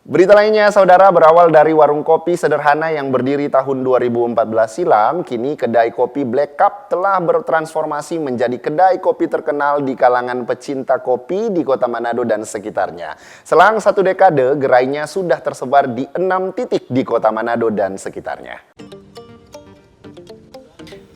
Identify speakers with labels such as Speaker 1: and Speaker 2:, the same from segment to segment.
Speaker 1: Berita lainnya, saudara, berawal dari warung kopi sederhana yang berdiri tahun 2014 silam, kini kedai kopi Black Cup telah bertransformasi menjadi kedai kopi terkenal di kalangan pecinta kopi di Kota Manado dan sekitarnya. Selang 1 dekade, gerainya sudah tersebar di 6 titik di Kota Manado dan sekitarnya.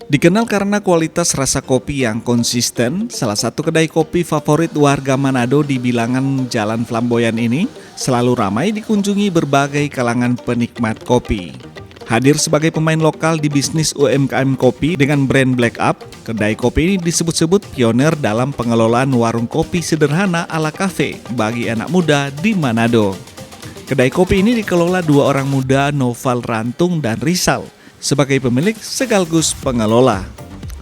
Speaker 2: Dikenal karena kualitas rasa kopi yang konsisten, salah satu kedai kopi favorit warga Manado di bilangan Jalan Flamboyan ini selalu ramai dikunjungi berbagai kalangan penikmat kopi. Hadir sebagai pemain lokal di bisnis UMKM kopi dengan brand Black Up, kedai kopi ini disebut-sebut pionir dalam pengelolaan warung kopi sederhana ala kafe bagi anak muda di Manado. Kedai kopi ini dikelola 2 orang muda, Noval Rantung dan Rizal, sebagai pemilik sekaligus pengelola.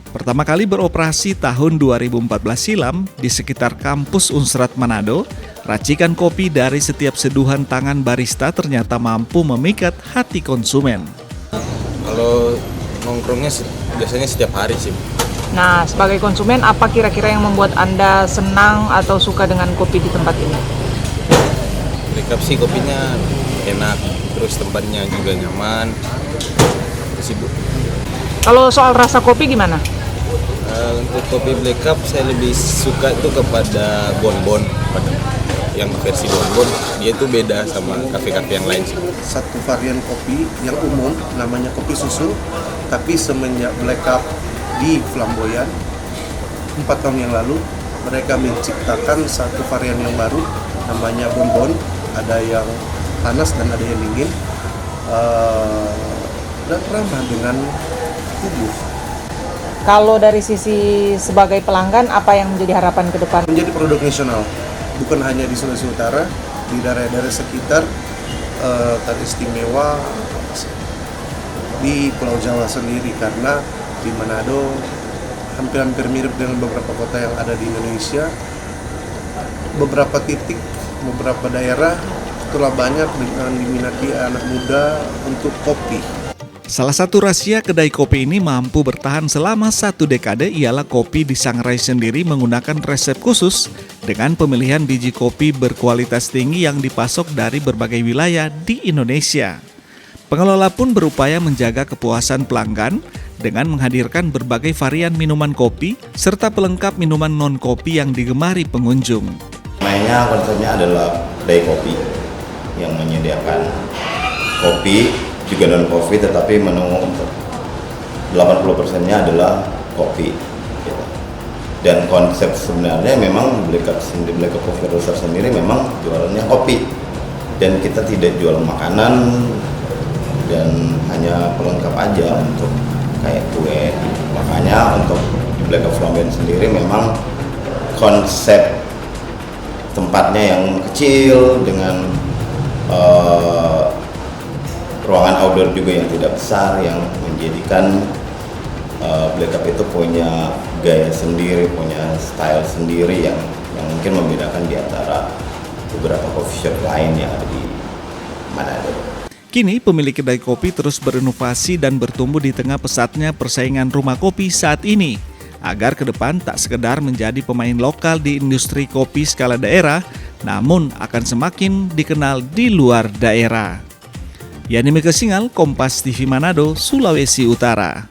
Speaker 2: Pertama kali beroperasi tahun 2014 silam di sekitar kampus Unsrat Manado, racikan kopi dari setiap seduhan tangan barista ternyata mampu memikat hati konsumen.
Speaker 3: Kalau nongkrongnya biasanya setiap hari sih.
Speaker 4: Nah, sebagai konsumen, apa kira-kira yang membuat Anda senang atau suka dengan kopi di tempat ini?
Speaker 3: Black Cup sih kopinya enak, terus tempatnya juga nyaman. Sibuk.
Speaker 4: Kalau soal rasa kopi gimana?
Speaker 3: Untuk kopi Black Cup saya lebih suka itu kepada bonbon, yang versi bonbon. Dia itu beda sama kafe-kafe yang lain sih.
Speaker 5: Satu varian kopi yang umum namanya kopi susu, tapi semenjak Black Cup di Flamboyan 4 tahun yang lalu mereka menciptakan satu varian yang baru namanya bonbon. Ada yang panas dan ada yang dingin. Dan ramah dengan tubuh.
Speaker 4: Kalau dari sisi sebagai pelanggan, apa yang menjadi harapan ke depan?
Speaker 5: Menjadi produk nasional, bukan hanya di Sulawesi Utara, di daerah-daerah sekitar, teristimewa di Pulau Jawa sendiri, karena di Manado hampir-hampir mirip dengan beberapa kota yang ada di Indonesia. Beberapa titik, beberapa daerah telah banyak dengan diminati anak muda untuk kopi.
Speaker 2: Salah satu rahasia kedai kopi ini mampu bertahan selama 1 dekade ialah kopi disangrai sendiri menggunakan resep khusus dengan pemilihan biji kopi berkualitas tinggi yang dipasok dari berbagai wilayah di Indonesia. Pengelola pun berupaya menjaga kepuasan pelanggan dengan menghadirkan berbagai varian minuman kopi serta pelengkap minuman non-kopi yang digemari pengunjung.
Speaker 6: Namanya konsepnya adalah kedai kopi yang menyediakan kopi juga non-kopi, tetapi menu 80%-nya adalah kopi gitu. Dan konsep sebenarnya memang Black Cup Coffee Roaster sendiri memang jualannya kopi, dan kita tidak jual makanan dan hanya pelengkap aja untuk kayak kue. Makanya untuk Black Cup Flamboyan sendiri memang konsep tempatnya yang kecil dengan ruangan outdoor juga yang tidak besar, yang menjadikan Black Cup itu punya gaya sendiri, punya style sendiri yang mungkin membedakan di antara beberapa coffee shop lain yang ada di Manado.
Speaker 2: Kini pemilik kedai kopi terus berinovasi dan bertumbuh di tengah pesatnya persaingan rumah kopi saat ini, agar ke depan tak sekedar menjadi pemain lokal di industri kopi skala daerah, namun akan semakin dikenal di luar daerah. Yani Megasingal, Kompas TV Manado, Sulawesi Utara.